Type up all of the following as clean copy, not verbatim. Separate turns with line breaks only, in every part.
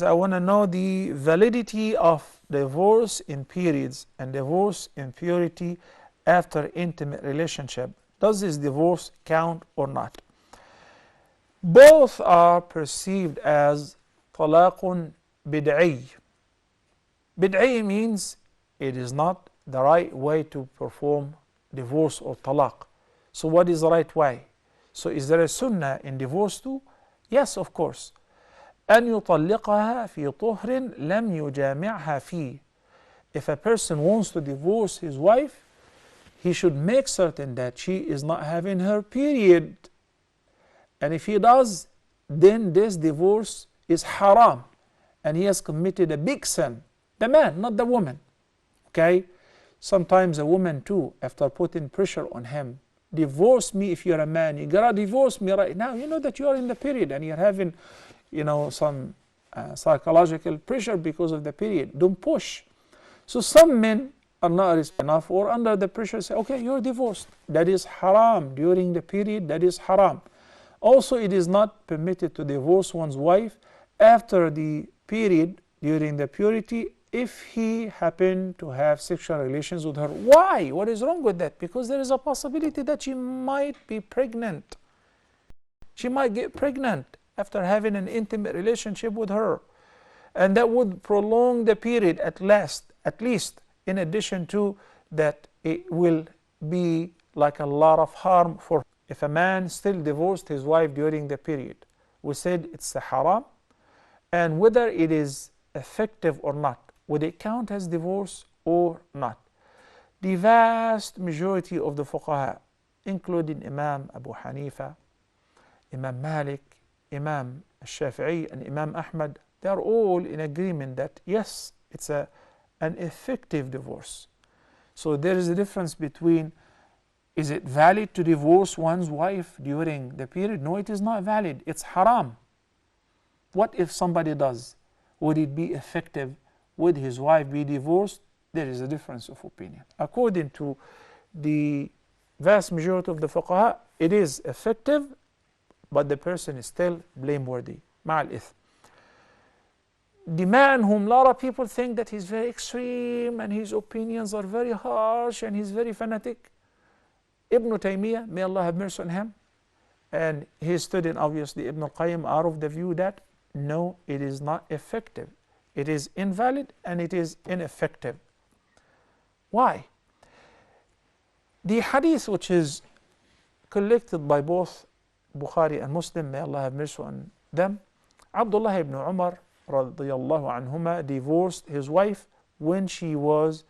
I want to know the validity of divorce in periods and divorce in purity after intimate relationship. Does this divorce count or not? Both are perceived as talaqun bid'i. Bid'i means it is not the right way to perform divorce or talaq. So what is the right way? So is there a sunnah in divorce too? Yes, of course. أن يطلقها في طهر لم يجامعها فيه. If a person wants to divorce his wife, he should make certain that she is not having her period. And if he does, then this divorce is haram. And he has committed a big sin. The man, not the woman. Okay? Sometimes a woman too, after putting pressure on him, divorce me if you're a man. You gotta divorce me right now. You know that you are in the period and you're having some psychological pressure because of the period. Don't push. So some men are not enough or under the pressure say, okay, you're divorced. That is haram. During the period, that is haram. Also, it is not permitted to divorce one's wife after the period, during the purity, if he happened to have sexual relations with her. Why? What is wrong with that? Because there is a possibility that she might be pregnant. She might get pregnant after having an intimate relationship with her, and that would prolong the period at least, in addition to that it will be like a lot of harm for her. If a man still divorced his wife during the period, we said it's a haram, and whether it is effective or not, would it count as divorce or not? The vast majority of the fuqaha, including Imam Abu Hanifa, Imam Malik, Imam Shafi'i and Imam Ahmad, they are all in agreement that yes, it's an effective divorce. So there is a difference between, is it valid to divorce one's wife during the period? No, it is not valid. It's haram. What if somebody does? Would it be effective? Would his wife be divorced? There is a difference of opinion. According to the vast majority of the fuqaha, it is effective, but the person is still blameworthy. Ma'al ith. The man whom a lot of people think that he's very extreme and his opinions are very harsh and he's very fanatic, Ibn Taymiyyah, may Allah have mercy on him, and his student obviously Ibn al-Qayyim are of the view that no, it is not effective. It is invalid and it is ineffective. Why? The hadith which is collected by both Bukhari and Muslim, may Allah have mercy on them, Abdullah ibn Umar radiyallahu anhuma divorced his wife when she was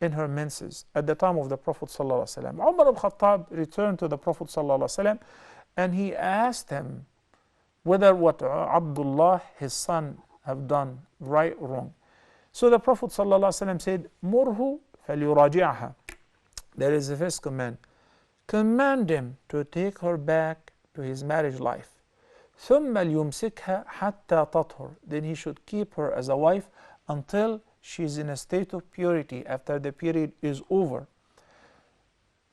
in her menses at the time of the Prophet sallallahu alaihi wasallam. Umar al-Khattab returned to the Prophet sallallahu alaihi wasallam and he asked him whether what Abdullah, his son, have done right or wrong. So the Prophet sallallahu alaihi wasallam said, "Murhu falyuraji'aha." There is a first command. Command him to take her back to his marriage life. ثُمَّ لْيُمْسِكْهَا حَتَّى تَطْهُرْ. Then he should keep her as a wife until she is in a state of purity after the period is over.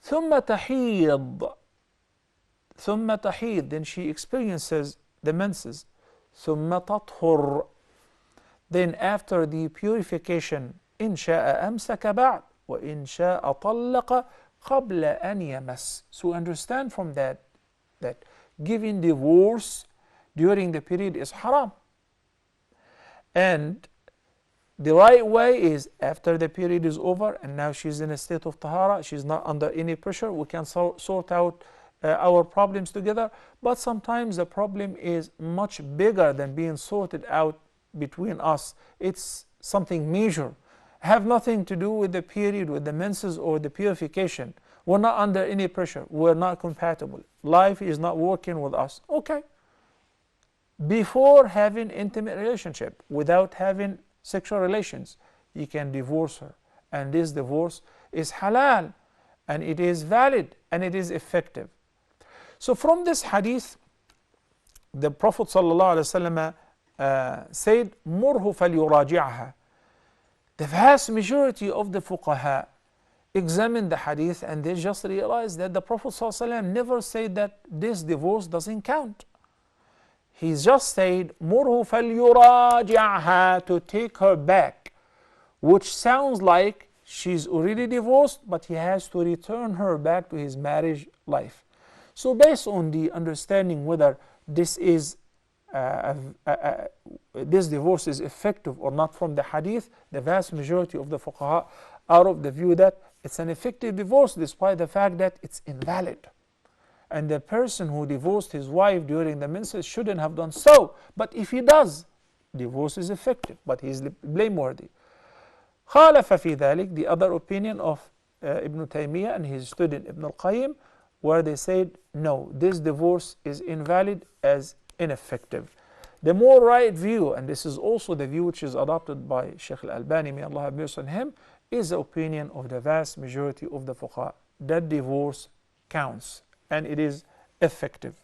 ثُمَّ تَحِيض. ثُمَّ تَحِيض. Then she experiences the menses. ثُمَّ تَطْهُرْ. Then after the purification, إِنْ شَاءَ أَمْسَكَ بَعْدْ وَإِنْ شَاءَ طَلَّقَ قَبْلَ أَنْ يَمَسْ. So understand from that giving divorce during the period is haram. And the right way is after the period is over and now she's in a state of tahara, she's not under any pressure, we can sort out our problems together. But sometimes the problem is much bigger than being sorted out between us. It's something major. Have nothing to do with the period, with the menses or the purification. We're not under any pressure. We're not compatible. Life is not working with us. Okay. Before having intimate relationship, without having sexual relations, you can divorce her. And this divorce is halal, and it is valid, and it is effective. So from this hadith, the Prophet ﷺ said, "Murhu falyuraji'aha." The vast majority of the fuqaha examine the hadith and they just realize that the Prophet ﷺ never said that this divorce doesn't count. He just said مره فليراجعها, to take her back, which sounds like she's already divorced, but he has to return her back to his marriage life. So based on the understanding whether this divorce is effective or not from the hadith, the vast majority of the fuqaha are of the view that it's an effective divorce despite the fact that it's invalid. And the person who divorced his wife during the menses shouldn't have done so. But if he does, divorce is effective, but he is blameworthy. خالف في ذلك, the other opinion of Ibn Taymiyyah and his student Ibn al-Qayyim, where they said, no, this divorce is invalid as ineffective. The more right view, and this is also the view which is adopted by Shaykh al-Albani, may Allah have mercy on him, is the opinion of the vast majority of the fuqaha, that divorce counts and it is effective.